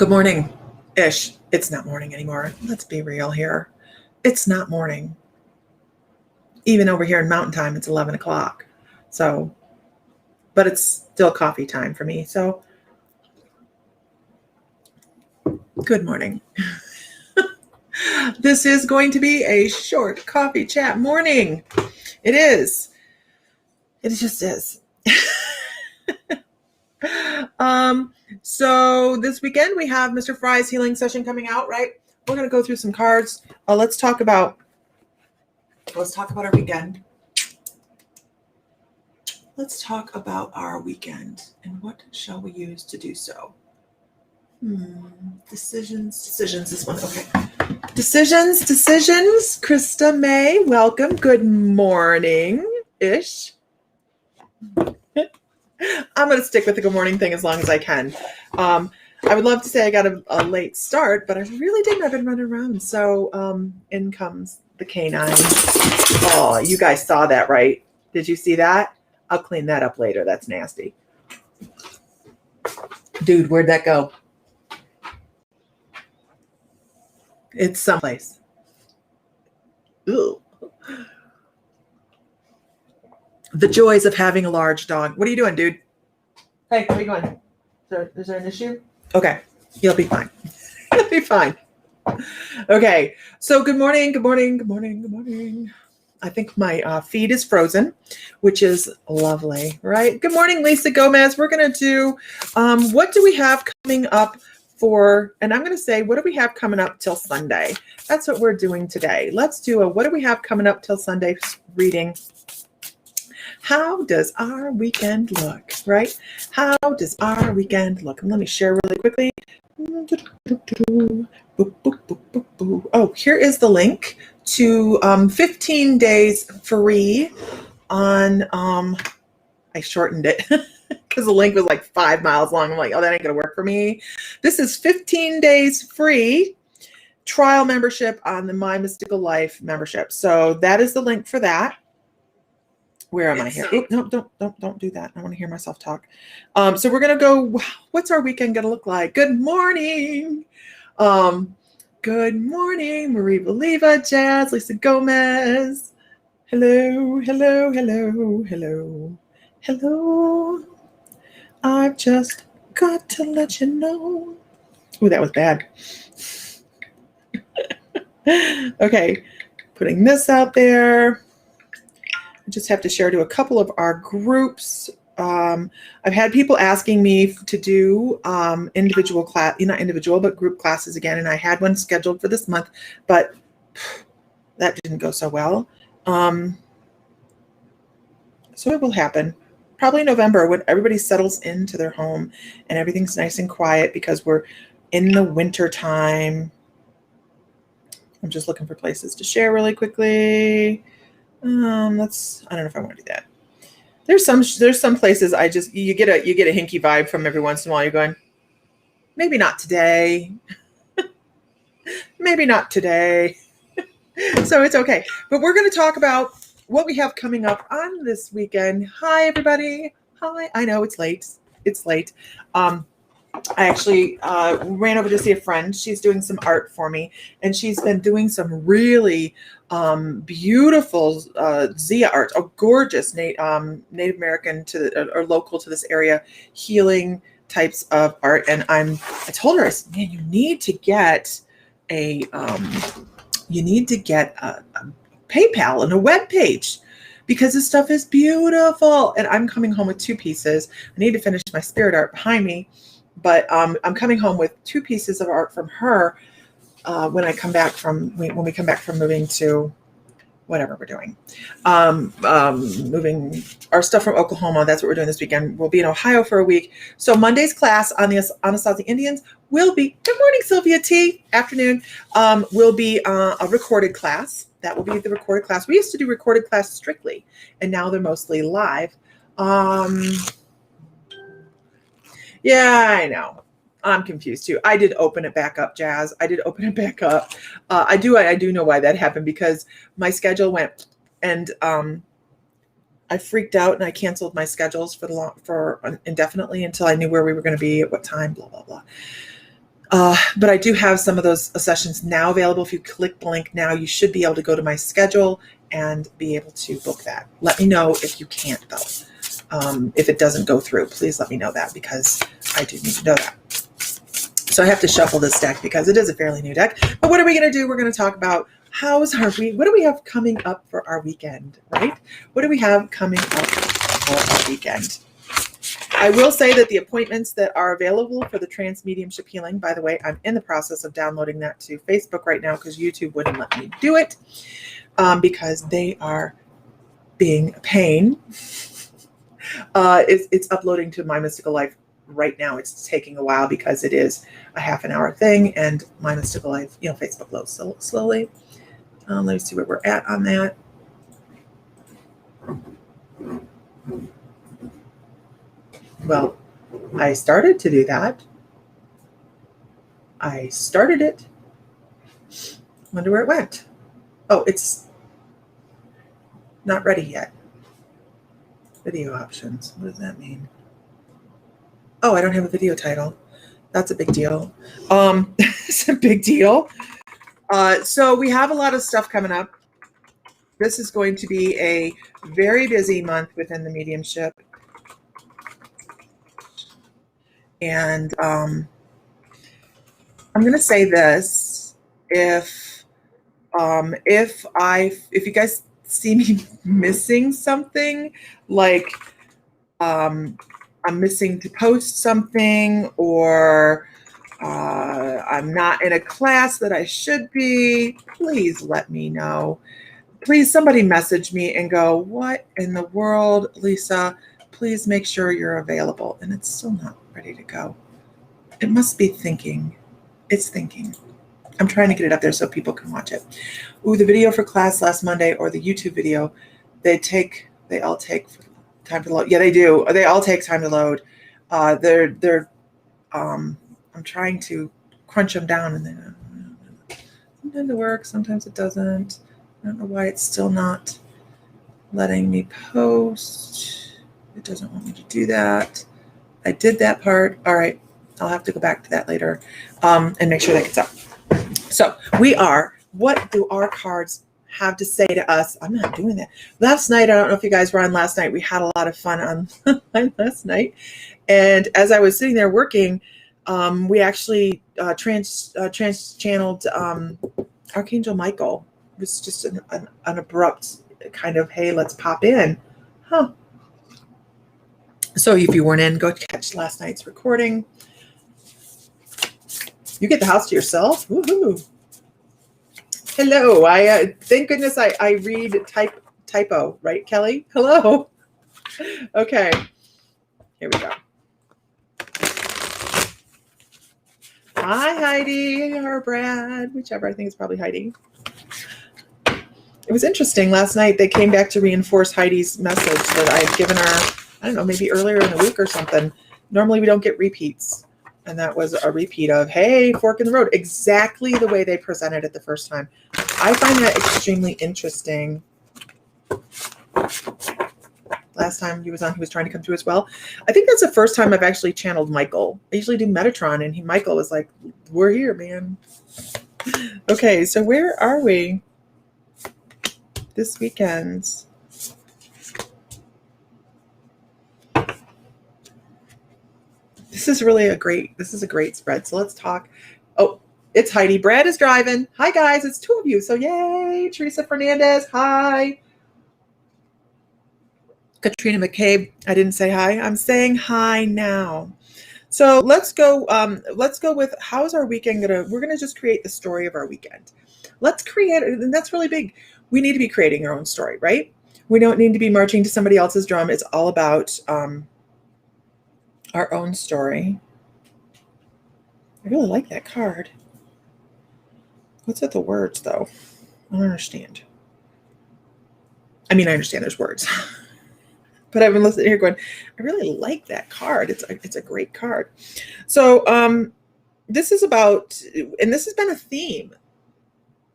Good morning-ish. It's not morning anymore. Let's be real here. It's not morning. Even over here in Mountain Time, it's 11 o'clock. So, but it's still coffee time for me. So, good morning. This is going to be a short coffee chat morning. It is. It just is. So this weekend we have Mr. Fry's healing session coming out, right? We're going to go through some cards. Let's talk about our weekend. Let's talk about our weekend and what shall we use to do so? Decisions, this one. Okay. Decisions. Krista May, welcome. Good morning-ish. I'm going to stick with the good morning thing as long as I can. I would love to say I got a late start, but I really didn't. I've been running around. So in comes the canine. Oh, you guys saw that, right? Did you see that? I'll clean that up later. That's nasty. Dude, where'd that go? It's someplace. Ooh. The joys of having a large dog. What are you doing, dude? Hey, where are you going? Is there an issue? Okay, you'll be fine. You'll be fine. Okay, so good morning. I think my feed is frozen, which is lovely, right? Good morning, Lisa Gomez. We're going to do, what do we have coming up for, and I'm going to say, what do we have coming up till Sunday? That's what we're doing today. Let's do a, what do we have coming up till Sunday reading? How does our weekend look, right? How does our weekend look? And let me share really quickly. Oh, here is the link to 15 days free on, I shortened it because the link was like 5 miles long. I'm like, oh, that ain't going to work for me. This is 15 days free trial membership on the My Mystical Life membership. So that is the link for that. Where am I here? Oop, no, don't do that. I want to hear myself talk. So we're going to go, what's our weekend going to look like? Good morning. Good morning, Marie Believa, Jazz, Lisa Gomez. Hello. I've just got to let you know. Oh, that was bad. Okay, putting this out there. Just have to share to a couple of our groups. I've had people asking me to do individual class, not individual, but group classes again. And I had one scheduled for this month, but that didn't go so well. So it will happen probably November when everybody settles into their home and everything's nice and quiet because we're in the winter time. I'm just looking for places to share really quickly. I don't know if I want to do that. There's some places you get a hinky vibe from every once in a while. You're going, maybe not today. Maybe not today. So it's okay. But we're going to talk about what we have coming up on this weekend. Hi, everybody. Hi. I know it's late. I actually ran over to see a friend. She's doing some art for me, and she's been doing some really beautiful Zia art, a gorgeous Native American or local to this area healing types of art. And I told her, I said, man, you need to get a PayPal and a web page because this stuff is beautiful. And I'm coming home with 2 pieces. I need to finish my spirit art behind me. But I'm coming home with 2 pieces of art from her when we come back from moving to whatever we're doing. Moving our stuff from Oklahoma. That's what we're doing this weekend. We'll be in Ohio for a week. So Monday's class on the Anasazi Indians will be, good morning, Sylvia T. Afternoon, will be a recorded class. That will be the recorded class. We used to do recorded classes strictly, and now they're mostly live. Yeah, I know. I'm confused too. I did open it back up, Jazz. I did open it back up. I do know why that happened because my schedule went and I freaked out and I canceled my schedules for indefinitely until I knew where we were going to be at what time, blah, blah, blah. But I do have some of those sessions now available. If you click the link now, you should be able to go to my schedule and be able to book that. Let me know if you can't, though. If it doesn't go through, please let me know that, because I do need to know that. So I have to shuffle this deck because it is a fairly new deck. But what are we going to do? We're going to talk about how's our week. What do we have coming up for our weekend, right? What do we have coming up for our weekend? I will say that the appointments that are available for the trance mediumship healing, by the way, I'm in the process of downloading that to Facebook right now because YouTube wouldn't let me do it because they are being a pain. It's uploading to My Mystical Life right now. It's taking a while because it is a half an hour thing, and My Mystical Life, Facebook loads so slowly. Let me see where we're at on that. Well, I started to do that. I started it. Wonder where it went. Oh, it's not ready yet. Video options. What does that mean? Oh, I don't have a video title. That's a big deal. It's a big deal. So we have a lot of stuff coming up. This is going to be a very busy month within the mediumship. And I'm going to say this: if you guys see me missing something, like I'm missing to post something, or I'm not in a class that I should be, please let me know. Please, somebody message me and go, what in the world, Lisa? Please make sure you're available. And it's still not ready to go. It must be thinking. It's thinking. I'm trying to get it up there so people can watch it. Ooh, the video for class last Monday, or the YouTube video, they all take time to load. Yeah, they do. They all take time to load. I'm trying to crunch them down, and then sometimes it works, sometimes it doesn't. I don't know why it's still not letting me post. It doesn't want me to do that. I did that part. All right. I'll have to go back to that later and make sure that gets up. So what do our cards have to say to us? I'm not doing that. Last night, I don't know if you guys were on last night. We had a lot of fun on last night. And as I was sitting there working, we actually trans-channeled Archangel Michael. It was just an abrupt kind of, hey, let's pop in. Huh. So if you weren't in, go catch last night's recording. You get the house to yourself? Woohoo. Hello. Thank goodness I read typo, right, Kelly? Hello. Okay. Here we go. Hi, Heidi, or Brad, whichever. I think it's probably Heidi. It was interesting. Last night, they came back to reinforce Heidi's message that I had given her, I don't know, maybe earlier in the week or something. Normally, we don't get repeats. And that was a repeat of, hey, fork in the road. Exactly the way they presented it the first time. I find that extremely interesting. Last time he was on, he was trying to come through as well. I think that's the first time I've actually channeled Michael. I usually do Metatron, and Michael was like, we're here, man. Okay, so where are we this weekend? This is a great spread. So let's talk. Oh, it's Heidi. Brad is driving. Hi, guys. It's two of you. So yay. Teresa Fernandez. Hi. Katrina McCabe. I didn't say hi. I'm saying hi now. So let's go with how's our weekend we're gonna just create the story of our weekend. Let's create, and that's really big. We need to be creating our own story, right? We don't need to be marching to somebody else's drum. It's all about our own story. I really like that card. What's with the words, though? I don't understand. I mean, I understand there's words. But I've been listening here going, I really like that card. It's a great card. So this is about, and this has been a theme.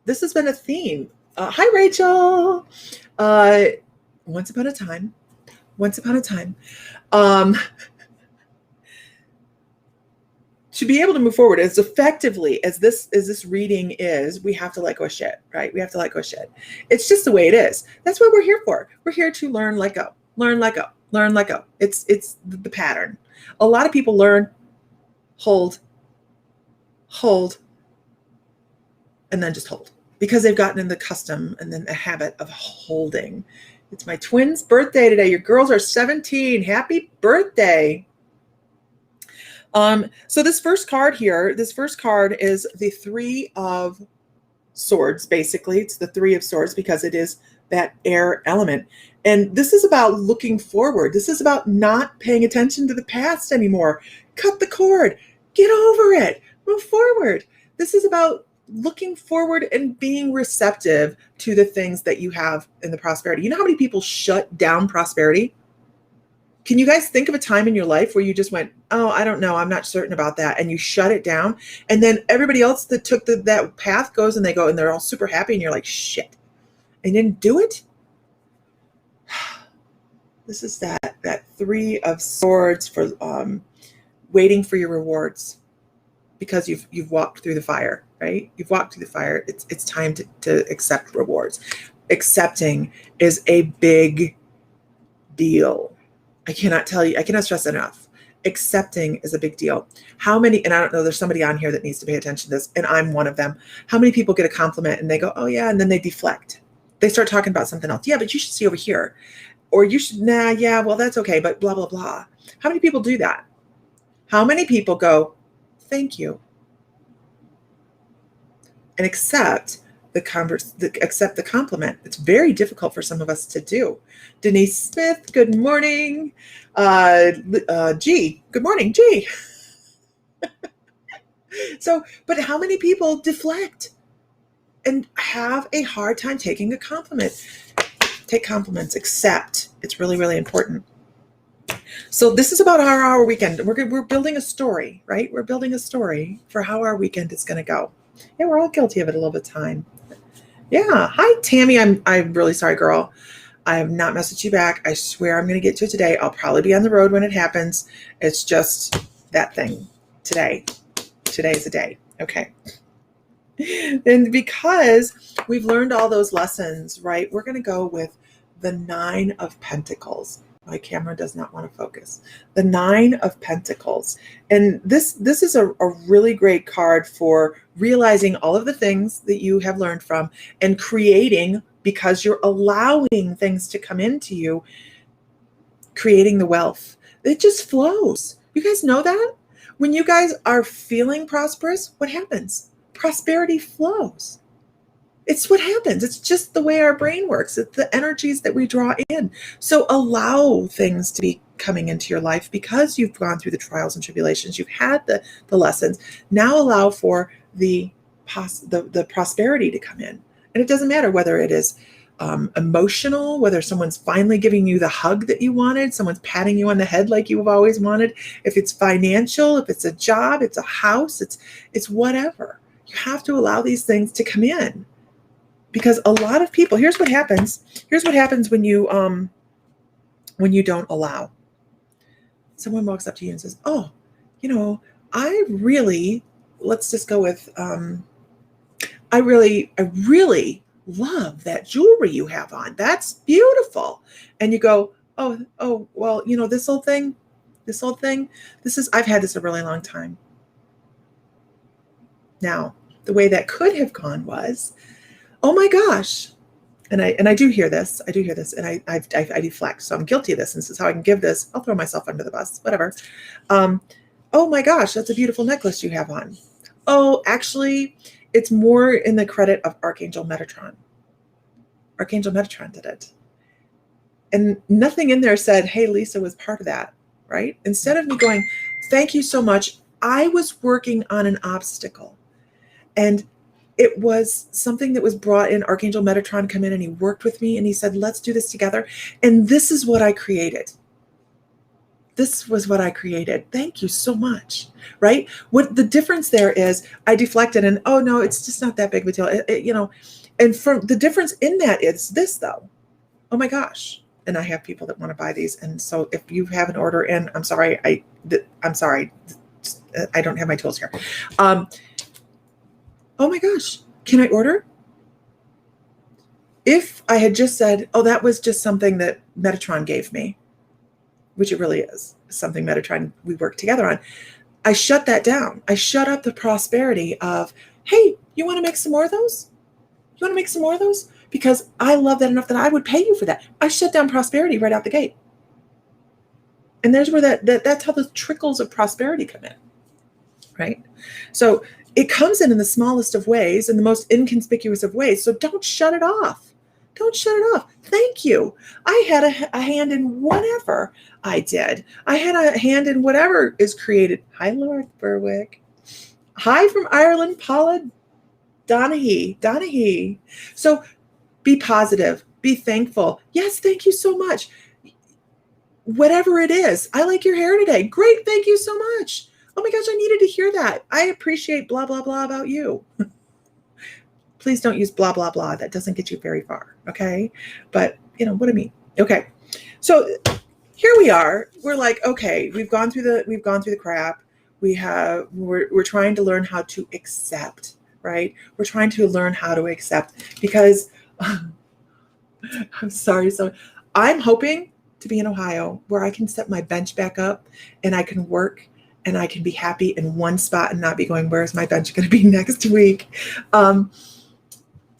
This has been a theme. Hi, Rachel. Once upon a time. to be able to move forward as effectively as this reading is, we have to let go of shit, right? We have to let go of shit. It's just the way it is. That's what we're here for. We're here to learn, let go, learn, let go, learn, let go. It's the pattern. A lot of people learn, hold, and then just hold, because they've gotten in the custom and then the habit of holding. It's my twin's birthday today. Your girls are 17. Happy birthday. So this first card here, this first card is the Three of Swords, basically. It's the Three of Swords because it is that air element. And this is about looking forward. This is about not paying attention to the past anymore. Cut the cord. Get over it. Move forward. This is about looking forward and being receptive to the things that you have in the prosperity. You know how many people shut down prosperity? Can you guys think of a time in your life where you just went, oh, I don't know, I'm not certain about that, and you shut it down, and then everybody else that took that path goes and they go and they're all super happy, and you're like, shit, I didn't do it? This is that Three of Swords for waiting for your rewards, because you've walked through the fire, right? You've walked through the fire. It's time to accept rewards. Accepting is a big deal. I cannot stress that enough. Accepting is a big deal. How many, and I don't know, there's somebody on here that needs to pay attention to this, and I'm one of them. How many people get a compliment and they go, oh yeah, and then they deflect. They start talking about something else. Yeah, but you should see over here. Or you should, nah, yeah, well, that's okay, but blah, blah, blah. How many people do that? How many people go, thank you, and accept the compliment? It's very difficult for some of us to do. Denise Smith, good morning. G, good morning, G. So, but how many people deflect and have a hard time taking a compliment? Take compliments, accept. It's really, really important. So this is about how our weekend, we're building a story, right? We're building a story for how our weekend is going to go. Yeah, we're all guilty of it a little bit of time. Yeah. Hi, Tammy. I'm really sorry, girl. I have not messaged you back. I swear I'm going to get to it today. I'll probably be on the road when it happens. It's just that thing today. Today's the day. Okay. And because we've learned all those lessons, right, we're going to go with the Nine of Pentacles. My camera does not want to focus. The Nine of Pentacles. And this is a really great card for realizing all of the things that you have learned from and creating, because you're allowing things to come into you, creating the wealth. It just flows. You guys know that? When you guys are feeling prosperous, what happens? Prosperity flows. It's what happens. It's just the way our brain works. It's the energies that we draw in. So allow things to be coming into your life because you've gone through the trials and tribulations. You've had the lessons. Now allow for the prosperity to come in. And it doesn't matter whether it is emotional, whether someone's finally giving you the hug that you wanted, someone's patting you on the head like you've always wanted, if it's financial, if it's a job, it's a house, it's whatever. You have to allow these things to come in. Because a lot of people, here's what happens. Here's what happens when you don't allow. Someone walks up to you and says, oh, I really, let's just go with, I really love that jewelry you have on. That's beautiful. And you go, oh, well, this whole thing, I've had this a really long time. Now, the way that could have gone was, oh my gosh. And I do hear this. And I deflect. So I'm guilty of this. And this is how I can give this. I'll throw myself under the bus, whatever. Oh my gosh, that's a beautiful necklace you have on. Oh, actually, it's more in the credit of Archangel Metatron. Archangel Metatron did it. And nothing in there said, hey, Lisa was part of that, right? Instead of me going, thank you so much. I was working on an obstacle. And it was something that was brought in. Archangel Metatron come in and he worked with me and he said, let's do this together. And this is what I created. This was what I created. Thank you so much. Right? What the difference there is, I deflected and, oh no, it's just not that big of a deal. And from the difference in that is this though. Oh my gosh. And I have people that want to buy these. And so if you have an order in, I'm sorry. I don't have my tools here. Oh my gosh, can I order? If I had just said, oh, that was just something that Metatron gave me, which it really is, something Metatron we work together on, I shut that down. I shut up the prosperity of, hey, you want to make some more of those? You want to make some more of those? Because I love that enough that I would pay you for that. I shut down prosperity right out the gate. And there's where that's how the trickles of prosperity come in, right? So it comes in the smallest of ways, in the most inconspicuous of ways. So don't shut it off. Don't shut it off. Thank you. I had a hand in whatever I did. I had a hand in whatever is created. Hi, Lord Berwick. Hi from Ireland, Paula Donahue. So be positive. Be thankful. Yes, thank you so much. Whatever it is. I like your hair today. Great. Thank you so much. Oh my gosh, I needed to hear that. I appreciate blah, blah, blah about you. Please don't use blah, blah, blah. That doesn't get you very far. Okay. But you know what I mean? Okay. So here we are. We're like, okay, we've gone through the crap. We're trying to learn how to accept, right? We're trying to learn how to accept because I'm sorry. So I'm hoping to be in Ohio where I can set my bench back up and I can work and I can be happy in one spot and not be going, where's my bench going to be next week?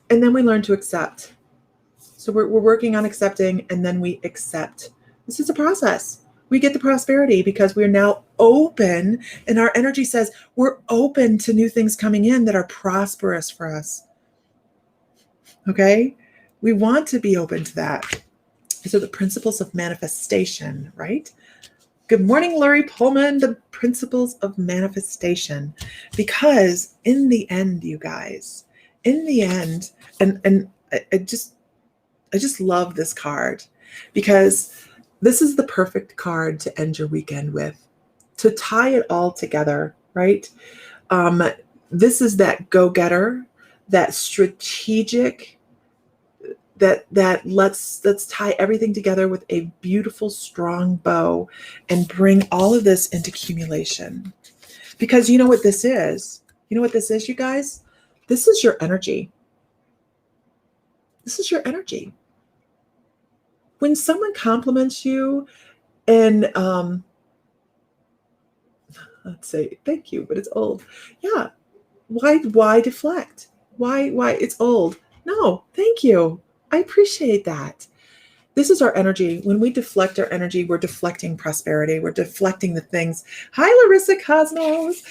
And then we learn to accept. So we're working on accepting, and then we accept. This is a process. We get the prosperity because we're now open, and our energy says we're open to new things coming in that are prosperous for us. Okay? We want to be open to that. These are the principles of manifestation, right? Good morning, Laurie Pullman, the principles of manifestation. Because in the end, you guys, in the end, and I just love this card because this is the perfect card to end your weekend with, to tie it all together, right? This is that go-getter, that strategic, that let's tie everything together with a beautiful, strong bow and bring all of this into accumulation. Because you know what this is? You know what this is, you guys? This is your energy. This is your energy. When someone compliments you and let's say thank you, but it's old. Yeah. Why deflect? Why it's old? No, thank you. I appreciate that. This is our energy. When we deflect our energy, we're deflecting prosperity. We're deflecting the things. Hi, Larissa Cosmos.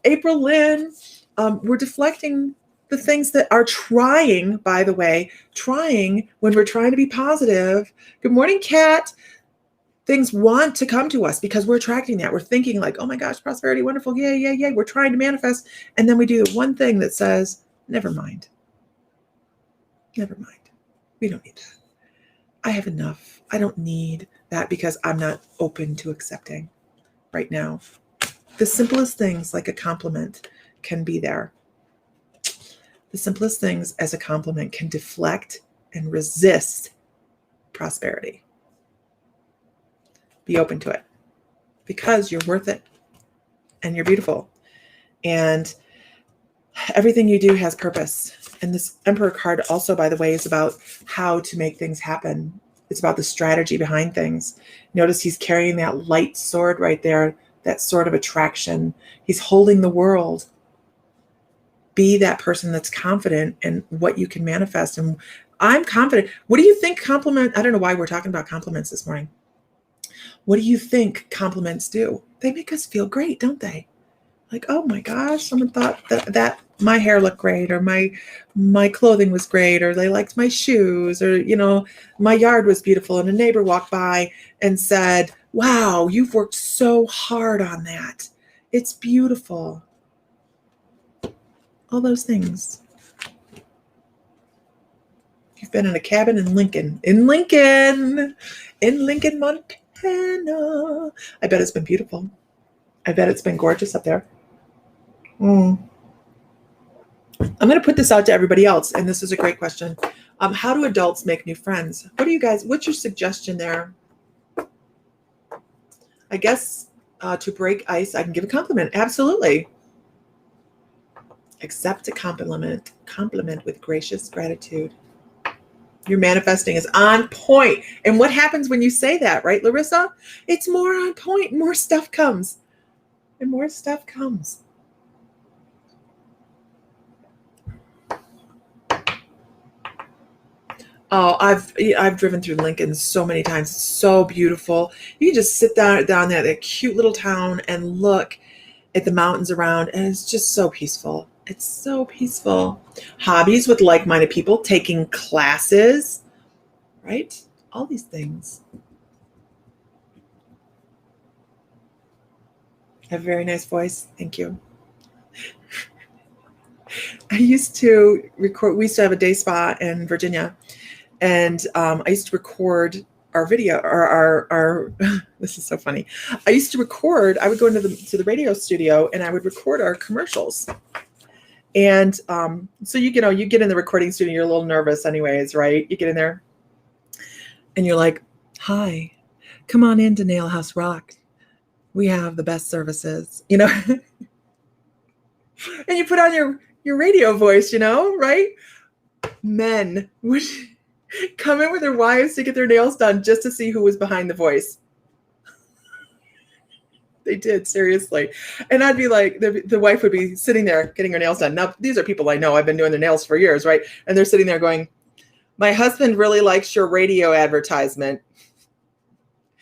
April Lynn. We're deflecting the things that are trying, by the way, when we're trying to be positive. Good morning, Kat. Things want to come to us because we're attracting that. We're thinking like, oh my gosh, prosperity, wonderful. Yay, yay, yay. We're trying to manifest. And then we do the one thing that says, never mind. Never mind. We don't need that. I have enough. I don't need that because I'm not open to accepting right now. The simplest things like a compliment can be there. The simplest things as a compliment can deflect and resist prosperity. Be open to it because you're worth it and you're beautiful. And everything you do has purpose. And this Emperor card also, by the way, is about how to make things happen. It's about the strategy behind things. Notice he's carrying that light sword right there, that sword of attraction. He's holding the world. Be that person that's confident in what you can manifest. And I'm confident. What do you think compliment? I don't know why we're talking about compliments this morning. What do you think compliments do? They make us feel great, don't they? Like, oh my gosh, someone thought that my hair looked great, or my clothing was great, or they liked my shoes, or, you know, my yard was beautiful. And a neighbor walked by and said, wow, you've worked so hard on that. It's beautiful. All those things. You've been in a cabin in Lincoln, Montana. I bet it's been beautiful. I bet it's been gorgeous up there. I'm going to put this out to everybody else, and this is a great question. How do adults make new friends? What's your suggestion there? I guess to break ice, I can give a compliment. Absolutely. Accept a compliment with gracious gratitude. Your manifesting is on point. And what happens when you say that, right, Larissa? It's more on point. More stuff comes. And more stuff comes. Oh, I've driven through Lincoln so many times. It's so beautiful. You can just sit down there, that cute little town, and look at the mountains around, and it's just so peaceful. It's so peaceful. Hobbies with like-minded people, taking classes, right? All these things. I have a very nice voice. Thank you. I used to record, we used to have a day spa in Virginia, and I used to record our video, our this is so funny. I used to record, I would go into the radio studio and I would record our commercials. And so you get in the recording studio, you're a little nervous anyways, right? You get in there and you're like, hi, come on in to Nail House Rock. We have the best services, and you put on your radio voice, right? Men would come in with their wives to get their nails done just to see who was behind the voice. They did, seriously. And I'd be like, the wife would be sitting there getting her nails done. Now, these are people I know. I've been doing their nails for years, right? And they're sitting there going, my husband really likes your radio advertisement.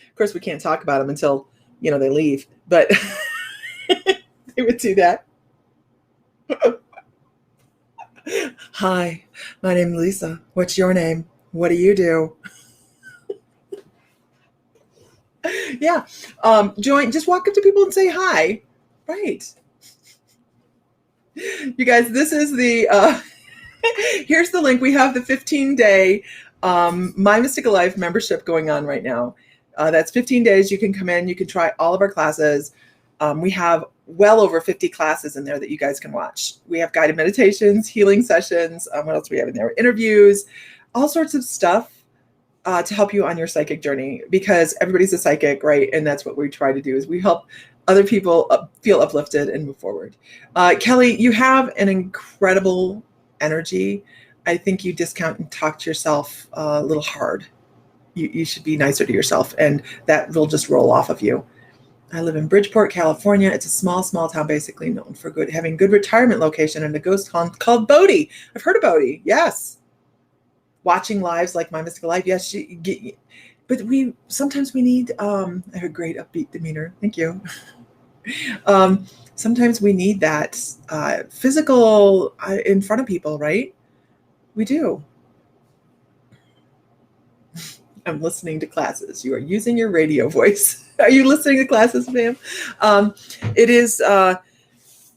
Of course, we can't talk about them until, they leave. But they would do that. Hi, my name's Lisa. What's your name? What do you do? Yeah. Just walk up to people and say hi. Right. You guys, this is the, here's the link. We have the 15-day My Mystical Life membership going on right now. That's 15 days. You can come in. You can try all of our classes. We have well over 50 classes in there that you guys can watch. We have guided meditations, healing sessions. What else do we have in there? Interviews, all sorts of stuff to help you on your psychic journey, because everybody's a psychic, right? And that's what we try to do, is we help other people feel uplifted and move forward. Kelly, you have an incredible energy. I think you discount and talk to yourself a little hard. You should be nicer to yourself, and that will just roll off of you. I live in Bridgeport, California. It's a small town, basically known for having good retirement location and a ghost town called Bodie. I've heard of Bodie. Yes. Watching lives like My Mystical Life. Yes. But sometimes we need, I have a great upbeat demeanor. Thank you. Sometimes we need that physical in front of people, right? We do. I'm listening to classes. You are using your radio voice. Are you listening to classes, ma'am? It is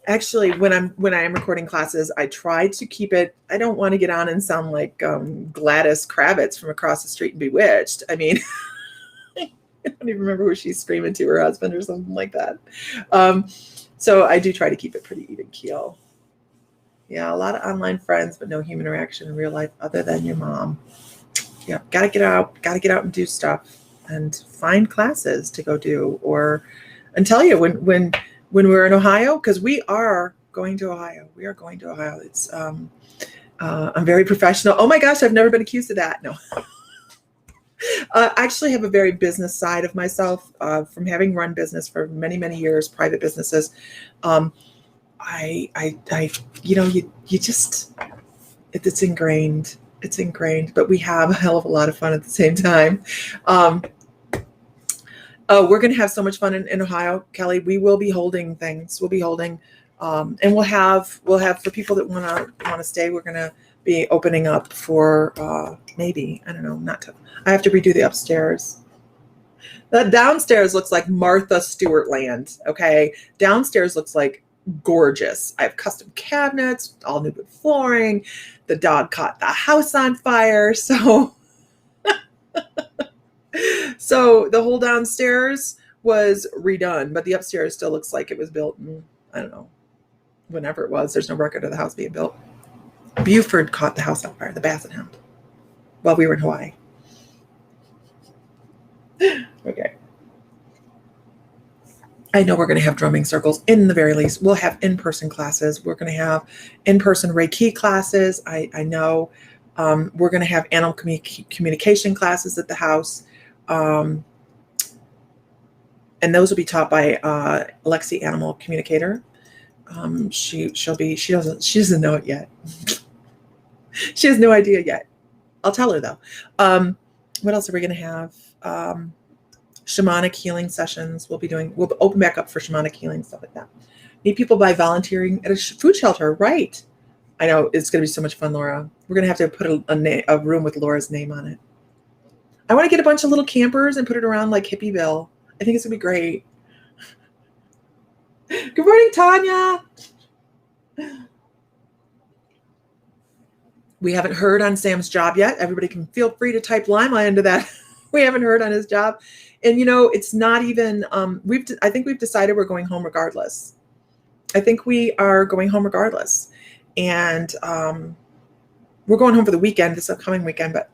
actually when I am recording classes, I try to keep it. I don't want to get on and sound like Gladys Kravitz from Across the Street and Bewitched. I mean, I don't even remember who she's screaming to, her husband or something like that. So I do try to keep it pretty even keel. Yeah, a lot of online friends, but no human interaction in real life other than your mom. Yeah, gotta get out and do stuff and find classes to go do, and tell you when we're in Ohio, because we are going to Ohio. We are going to Ohio. It's I'm very professional. Oh my gosh, I've never been accused of that. No. I actually have a very business side of myself from having run business for many, many years, private businesses. It's ingrained. It's ingrained, but we have a hell of a lot of fun at the same time. We're going to have so much fun in Ohio, Kelly. We will be holding things. We'll be holding, and we'll have for people that want to stay. We're going to be opening up for maybe, I don't know, I have to redo the upstairs. The downstairs looks like Martha Stewart land. Okay, downstairs looks like gorgeous. I have custom cabinets, all new wood flooring. The dog caught the house on fire, so the whole downstairs was redone, but the upstairs still looks like it was built in, I don't know, whenever it was. There's no record of the house being built. Buford caught the house on fire, the Basset Hound, while we were in Hawaii. Okay. I know we're going to have drumming circles in the very least. We'll have in-person classes. We're going to have in-person Reiki classes. I know we're going to have animal communication classes at the house. And those will be taught by Alexi, animal communicator. She doesn't know it yet. She has no idea yet. I'll tell her though. What else are we going to have? Shamanic healing sessions. We'll open back up for shamanic healing, stuff like that. Meet people by volunteering at a food shelter. Right. I know it's going to be so much fun, Laura. We're going to have to put a room with Laura's name on it. I want to get a bunch of little campers and put it around like Hippieville. I think it's going to be great. Good morning, Tanya. We haven't heard on Sam's job yet. Everybody can feel free to type Lima into that. We haven't heard on his job. And, it's not even, I think we've decided we're going home regardless. I think we are going home regardless. And we're going home for the weekend, this upcoming weekend, but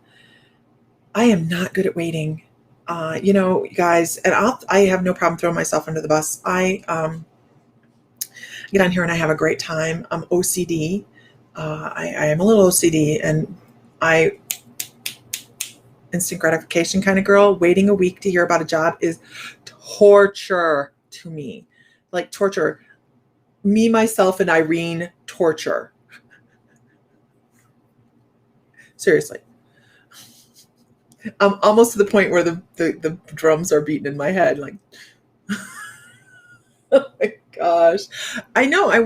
I am not good at waiting. You guys, and I have no problem throwing myself under the bus. I get on here and I have a great time. I'm OCD. I am a little OCD, and I instant gratification kind of girl. Waiting a week to hear about a job is torture to me. Like torture. Me, myself, and Irene, torture. Seriously. I'm almost to the point where the drums are beating in my head. Like, oh my gosh. I know. I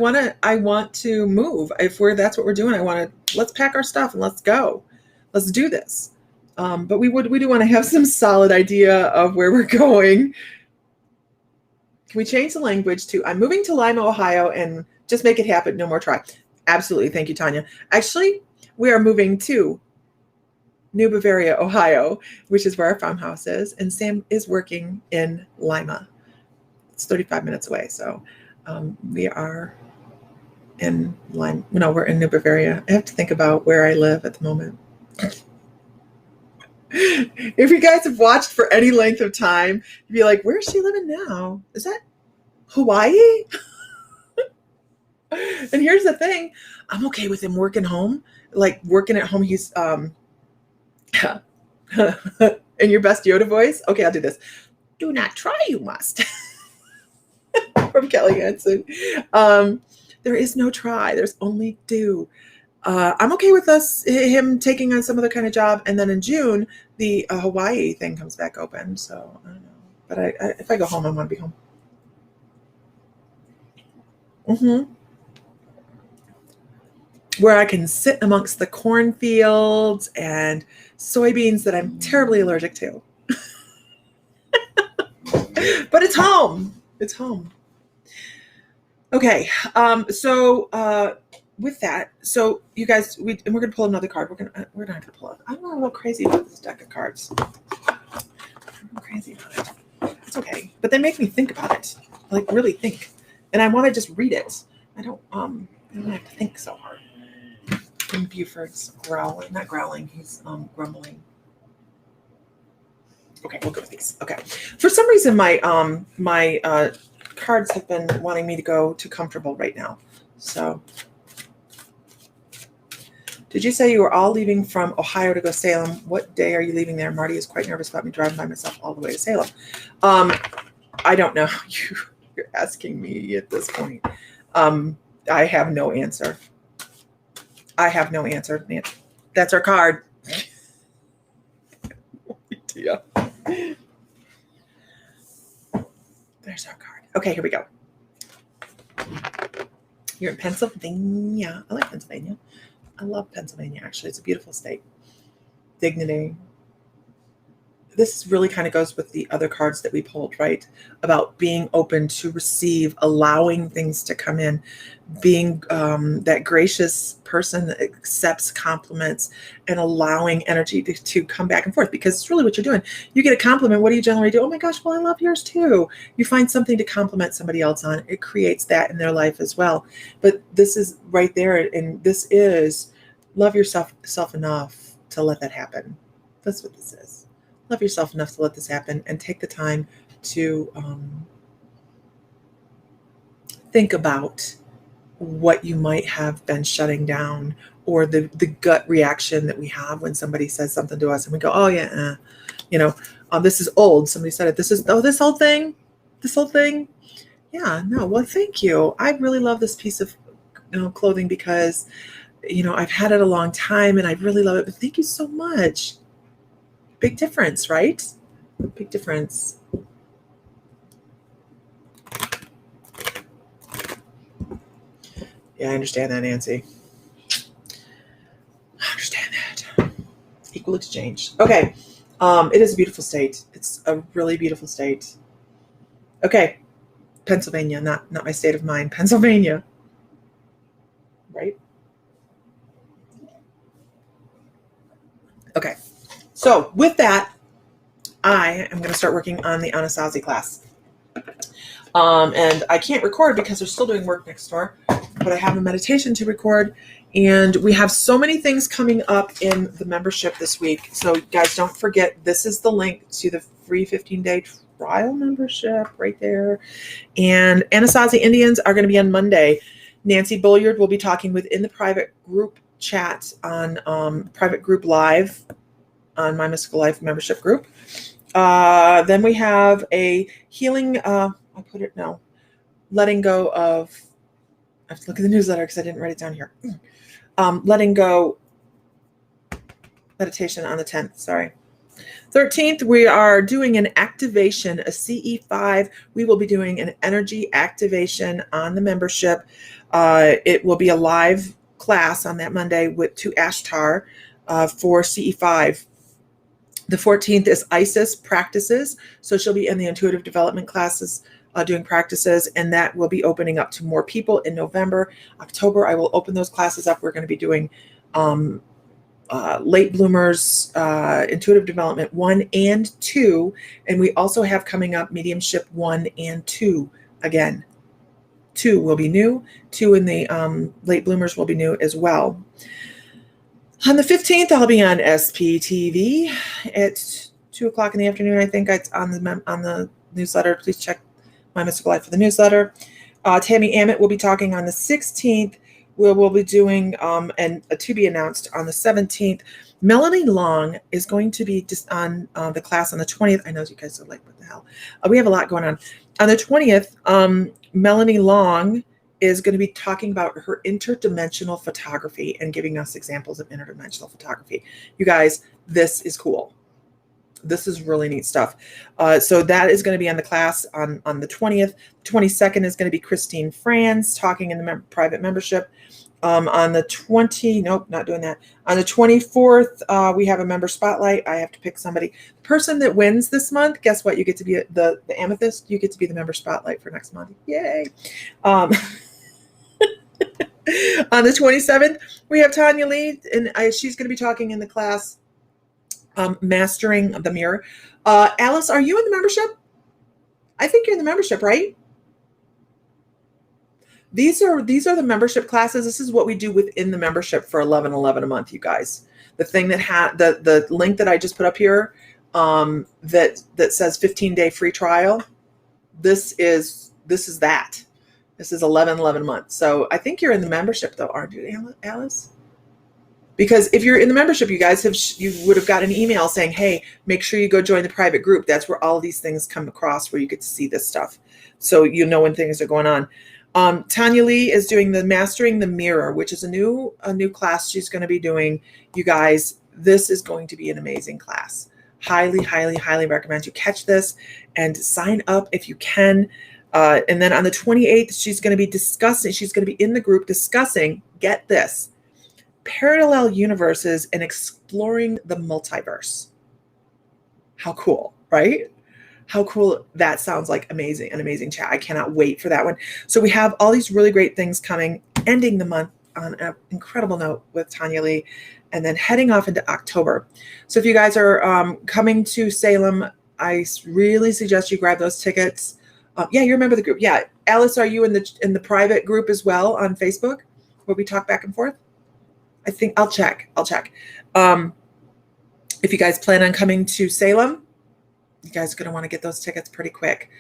want to move. That's what we're doing. Let's pack our stuff and let's go. Let's do this. But we do want to have some solid idea of where we're going. Can we change the language to, I'm moving to Lima, Ohio, and just make it happen. No more try. Absolutely. Thank you, Tanya. Actually, we are moving to New Bavaria, Ohio, which is where our farmhouse is. And Sam is working in Lima. It's 35 minutes away. So we are in Lima. No, we're in New Bavaria. I have to think about where I live at the moment. If you guys have watched for any length of time, you'd be like, where's she living now? Is that Hawaii? And here's the thing. I'm okay with him working home. Like working at home, he's in your best Yoda voice. Okay, I'll do this. Do not try, you must. From Kelly Hansen. There is no try. There's only do. I'm okay with him taking on some other kind of job. And then in June, the Hawaii thing comes back open. So I don't know. But if I go home, I want to be home. Where I can sit amongst the cornfields and soybeans that I'm terribly allergic to. But it's home. It's home. Okay. So with that, so you guys, we're gonna pull another card. We're not gonna pull it. I'm a little crazy about this deck of cards. I'm crazy about it. It's okay, but they make me think about it, like really think, and I want to just read it. I don't have to think so hard. And Buford's growling, not growling. He's grumbling. Okay, we'll go with these. Okay, for some reason my cards have been wanting me to go too comfortable right now, so. Did you say you were all leaving from Ohio to go to Salem? What day are you leaving there? Marty is quite nervous about me driving by myself all the way to Salem. I don't know. You're asking me at this point. I have no answer. I have no answer. That's our card. Yeah. There's our card. Okay, here we go. You're in Pennsylvania. I like Pennsylvania. I love Pennsylvania, actually. It's a beautiful state. Dignity. This really kind of goes with the other cards that we pulled, right? About being open to receive, allowing things to come in, being that gracious person that accepts compliments and allowing energy to come back and forth, because it's really what you're doing. You get a compliment. What do you generally do? Oh my gosh, well, I love yours too. You find something to compliment somebody else on. It creates that in their life as well. But this is right there. And this is love yourself enough to let that happen. That's what this is. Love yourself enough to let this happen and take the time to think about what you might have been shutting down, or the gut reaction that we have when somebody says something to us and we go, oh yeah, this is old. Somebody said it. This whole thing. Yeah, no, well, thank you. I really love this piece of clothing because, I've had it a long time and I really love it, but thank you so much. Big difference, right? Big difference. Yeah, I understand that, Nancy. I understand that. Equal exchange. Okay. It is a beautiful state. It's a really beautiful state. Okay. Pennsylvania, not my state of mind. Pennsylvania. Right? Okay. So with that, I am going to start working on the Anasazi class. And I can't record because they're still doing work next door, but I have a meditation to record, and we have so many things coming up in the membership this week. So guys, don't forget, this is the link to the free 15-day trial membership right there. And Anasazi Indians are going to be on Monday. Nancy Bulliard will be talking within the private group chat on private group live on My Mystical Life membership group. Then we have a healing, letting go of, I have to look at the newsletter because I didn't write it down here. Letting go meditation on the 10th, sorry. 13th, we are doing an activation, a CE5. We will be doing an energy activation on the membership. It will be a live class on that Monday to Ashtar for CE5. The 14th is Isis practices. So she'll be in the intuitive development classes doing practices, and that will be opening up to more people in November. October, I will open those classes up. We're going to be doing late bloomers, intuitive development 1 and 2. And we also have coming up mediumship 1 and 2 again. 2 will be new. 2 in the late bloomers will be new as well. On the 15th, I'll be on SPTV at 2 o'clock in the afternoon. I think it's on the newsletter. Please check My Mystical Life for the newsletter. Tammy Ammett will be talking on the 16th. We'll be doing, and to be announced on the 17th. Melanie Long is going to be just on the class on the 20th. I know you guys are like, what the hell? We have a lot going on. On the 20th, Melanie Long is going to be talking about her interdimensional photography and giving us examples of interdimensional photography. You guys, this is cool. This is really neat stuff. So that is going to be on the class on the 20th. 22nd is going to be Christine Franz talking in the private membership. On the nope, not doing that. On the 24th, we have a member spotlight. I have to pick somebody. The person that wins this month, guess what? You get to be the amethyst. You get to be the member spotlight for next month. Yay. On the 27th, we have Tanya Lee, and she's going to be talking in the class, Mastering the Mirror. Alice, are you in the membership? I think you're in the membership, right? These are the membership classes. This is what we do within the membership for $11.11 a month, you guys. The thing that had the link that I just put up here, that says 15-day free trial. This is that. This is $11.11 a month. So I think you're in the membership though, aren't you, Alice? Because if you're in the membership, you guys you would have got an email saying, hey, make sure you go join the private group. That's where all these things come across, where you get to see this stuff. So you know when things are going on. Tanya Lee is doing the Mastering the Mirror, which is a new class she's going to be doing. You guys, this is going to be an amazing class. Highly, highly, highly recommend you catch this and sign up if you can. And then on the 28th, she's going to be in the group discussing, get this, parallel universes and exploring the multiverse. How cool, right? How cool. That sounds like an amazing chat. I cannot wait for that one. So we have all these really great things coming, ending the month on an incredible note with Tanya Lee, and then heading off into October. So if you guys are coming to Salem, I really suggest you grab those tickets. Yeah, you remember the group. Yeah. Alice, are you in the private group as well on Facebook where we talk back and forth? I think I'll check. If you guys plan on coming to Salem, you guys are going to want to get those tickets pretty quick.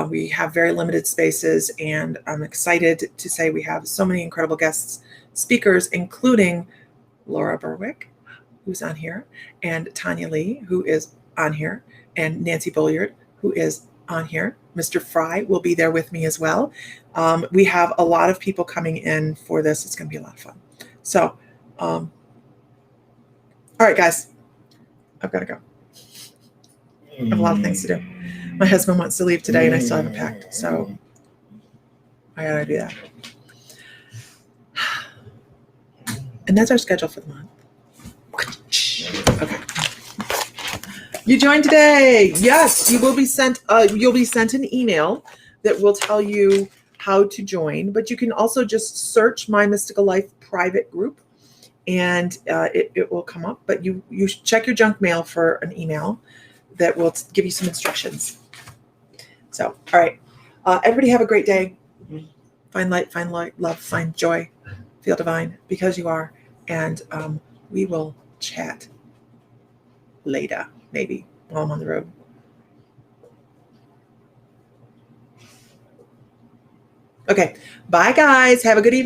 We have very limited spaces, and I'm excited to say we have so many incredible guest speakers, including Laura Berwick, who's on here, and Tanya Lee, who is on here, and Nancy Bulliard, who is on here. Mr. Fry will be there with me as well. We have a lot of people coming in for this. It's going to be a lot of fun. So, all right, guys, I've got to go. I have a lot of things to do. My husband wants to leave today, and I still haven't packed, so I got to do that. And that's our schedule for the month. Okay. You joined today. Yes, you will be sent. You'll be sent an email that will tell you how to join. But you can also just search My Mystical Life private group, and it will come up. But you check your junk mail for an email that will give you some instructions. So, all right, everybody have a great day. Find light, love, find joy, feel divine because you are, and we will chat later, maybe while I'm on the road. Okay, bye guys. Have a good evening.